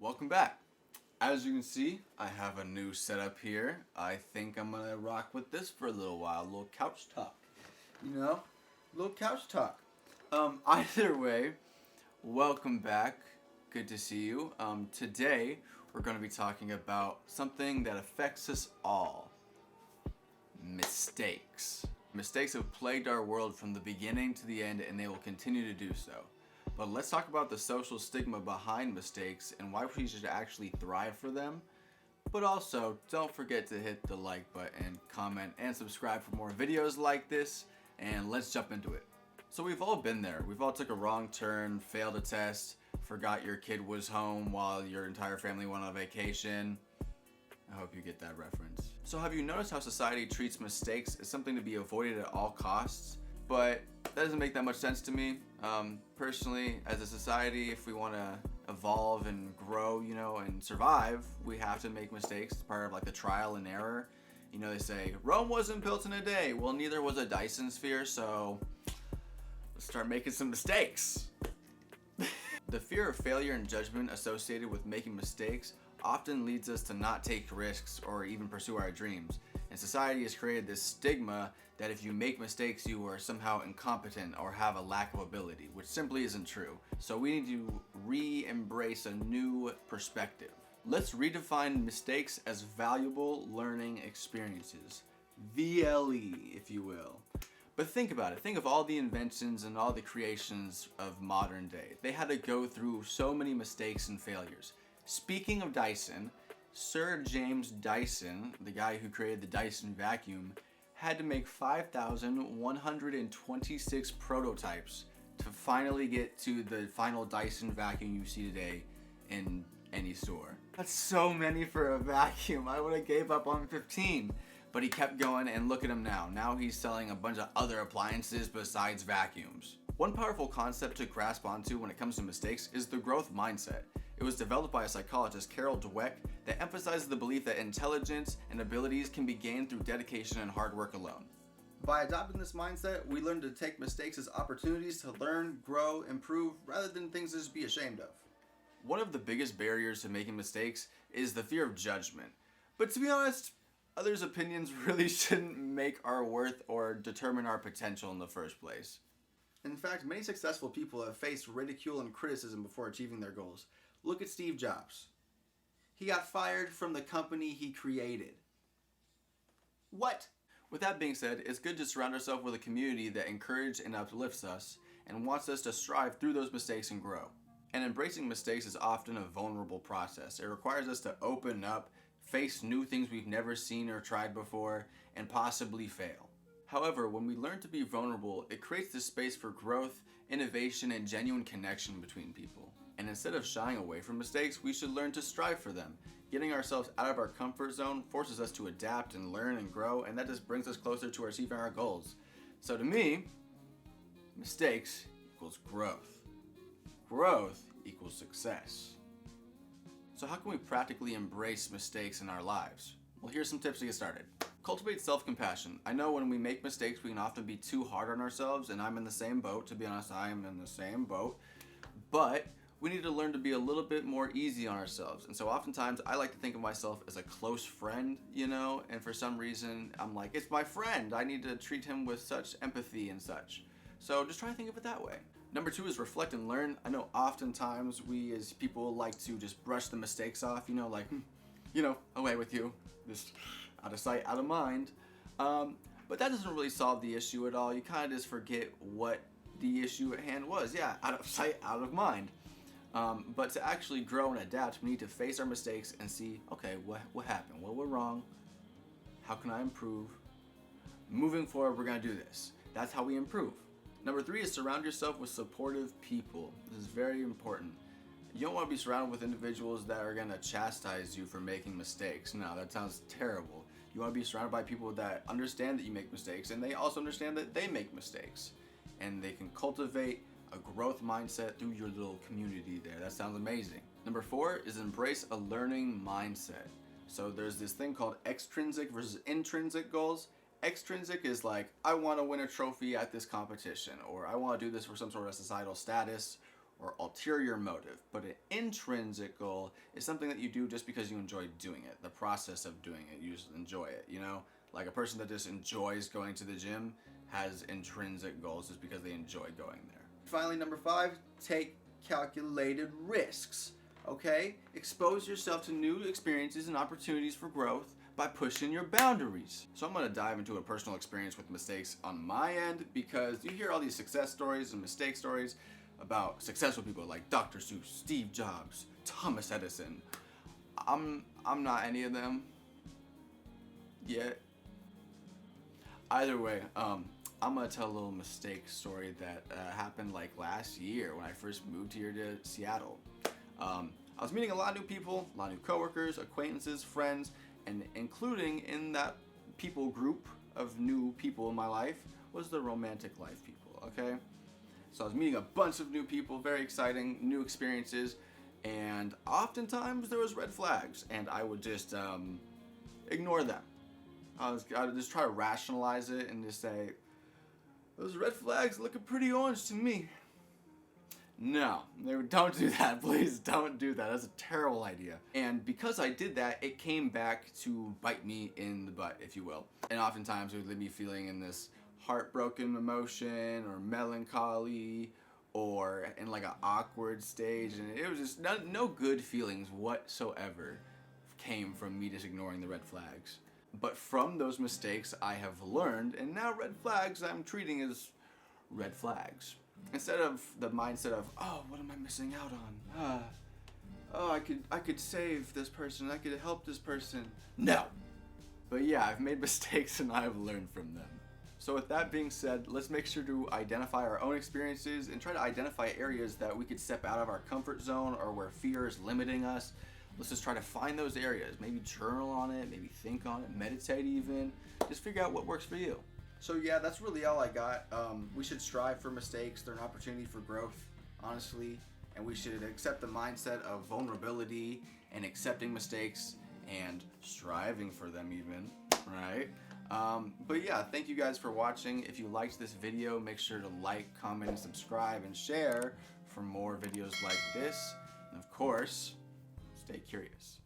Welcome back. As you can see, I have a new setup here. I think I'm gonna rock with this for a little while. A little couch talk. A little couch talk. Either way, welcome back. Good to see you. Today, we're gonna be talking about something that affects us all. Mistakes. Mistakes have plagued our world from the beginning to the end, and they will continue to do so. But let's talk about the social stigma behind mistakes and why we should actually thrive for them. But also, don't forget to hit the like button, comment, and subscribe for more videos like this, and let's jump into it. So we've all been there. We've all took a wrong turn, failed a test, forgot your kid was home while your entire family went on vacation. I hope you get that reference. So have you noticed how society treats mistakes as something to be avoided at all costs? But that doesn't make that much sense to me. Personally, as a society, if we want to evolve and grow, and survive, we have to make mistakes. It's part of like the trial and error. They say, Rome wasn't built in a day. Well, neither was a Dyson sphere, so let's start making some mistakes. The fear of failure and judgment associated with making mistakes often leads us to not take risks or even pursue our dreams. And society has created this stigma that if you make mistakes, you are somehow incompetent or have a lack of ability, which simply isn't true. So we need to re-embrace a new perspective. Let's redefine mistakes as valuable learning experiences. VLE, if you will. But think about it. Think of all the inventions and all the creations of modern day. They had to go through so many mistakes and failures. Speaking of Dyson, Sir James Dyson, the guy who created the Dyson vacuum, had to make 5,126 prototypes to finally get to the final Dyson vacuum you see today in any store. That's so many for a vacuum. I would have gave up on 15. But he kept going, and look at him now. Now he's selling a bunch of other appliances besides vacuums. One powerful concept to grasp onto when it comes to mistakes is the growth mindset. It was developed by a psychologist, Carol Dweck, that emphasizes the belief that intelligence and abilities can be gained through dedication and hard work alone. By adopting this mindset, we learn to take mistakes as opportunities to learn, grow, improve, rather than things to just be ashamed of. One of the biggest barriers to making mistakes is the fear of judgment. But to be honest, others' opinions really shouldn't make our worth or determine our potential in the first place. In fact, many successful people have faced ridicule and criticism before achieving their goals. Look at Steve Jobs. He got fired from the company he created. What? With that being said, it's good to surround ourselves with a community that encourages and uplifts us and wants us to strive through those mistakes and grow. And embracing mistakes is often a vulnerable process. It requires us to open up, face new things we've never seen or tried before, and possibly fail. However, when we learn to be vulnerable, it creates this space for growth, innovation, and genuine connection between people. And instead of shying away from mistakes, we should learn to strive for them. Getting ourselves out of our comfort zone forces us to adapt and learn and grow, and that just brings us closer to achieving our goals. So to me, mistakes equals growth. Growth equals success. So how can we practically embrace mistakes in our lives? Well, here's some tips to get started. Cultivate self-compassion. I know when we make mistakes, we can often be too hard on ourselves, and I'm in the same boat. To be honest, I am in the same boat. But we need to learn to be a little bit more easy on ourselves. And so oftentimes I like to think of myself as a close friend, and for some reason I'm like, it's my friend. I need to treat him with such empathy and such. So just try to think of it that way. Number 2 is reflect and learn. I know oftentimes we as people like to just brush the mistakes off, away with you. Just out of sight, out of mind. But that doesn't really solve the issue at all. You kind of just forget what the issue at hand was. Yeah, out of sight, out of mind. But to actually grow and adapt, we need to face our mistakes and see, okay, what happened? What went wrong? How can I improve? Moving forward, we're going to do this. That's how we improve. Number 3 is surround yourself with supportive people. This is very important. You don't want to be surrounded with individuals that are going to chastise you for making mistakes. No, that sounds terrible. You want to be surrounded by people that understand that you make mistakes, and they also understand that they make mistakes. And they can cultivate a growth mindset through your little community there. That sounds amazing. Number 4 is embrace a learning mindset. So there's this thing called extrinsic versus intrinsic goals. Extrinsic is like, I want to win a trophy at this competition, or I want to do this for some sort of societal status, or ulterior motive, but an intrinsic goal is something that you do just because you enjoy doing it. The process of doing it, you just enjoy it, you know? Like a person that just enjoys going to the gym has intrinsic goals just because they enjoy going there. Finally, number 5, take calculated risks, okay? Expose yourself to new experiences and opportunities for growth by pushing your boundaries. So I'm gonna dive into a personal experience with mistakes on my end, because you hear all these success stories and mistake stories about successful people like Dr. Seuss, Steve Jobs, Thomas Edison. I'm not any of them yet. Either way, I'm gonna tell a little mistake story that happened like last year when I first moved here to Seattle. I was meeting a lot of new people, a lot of new coworkers, acquaintances, friends, and including in that people group of new people in my life was the romantic life people, okay? So I was meeting a bunch of new people, very exciting, new experiences, and oftentimes there was red flags, and I would just ignore them. I would just try to rationalize it and just say, those red flags looking pretty orange to me. No, don't do that, please don't do that. That's a terrible idea. And because I did that, it came back to bite me in the butt, if you will. And oftentimes it would leave me feeling in this heartbroken emotion or melancholy or in like an awkward stage, and it was just no good feelings whatsoever came from me just ignoring the red flags. But from those mistakes I have learned, and now red flags I'm treating as red flags. Instead of the mindset of, oh, what am I missing out on? Oh, I could save this person, I could help this person. No. But yeah, I've made mistakes and I've learned from them. So with that being said, let's make sure to identify our own experiences and try to identify areas that we could step out of our comfort zone or where fear is limiting us. Let's just try to find those areas. Maybe journal on it, maybe think on it, meditate even. Just figure out what works for you. So yeah, that's really all I got. We should strive for mistakes. They're an opportunity for growth, honestly. And we should accept the mindset of vulnerability and accepting mistakes and striving for them even, right? But yeah, thank you guys for watching. If you liked this video, make sure to like, comment, and subscribe, and share for more videos like this. And of course, stay curious.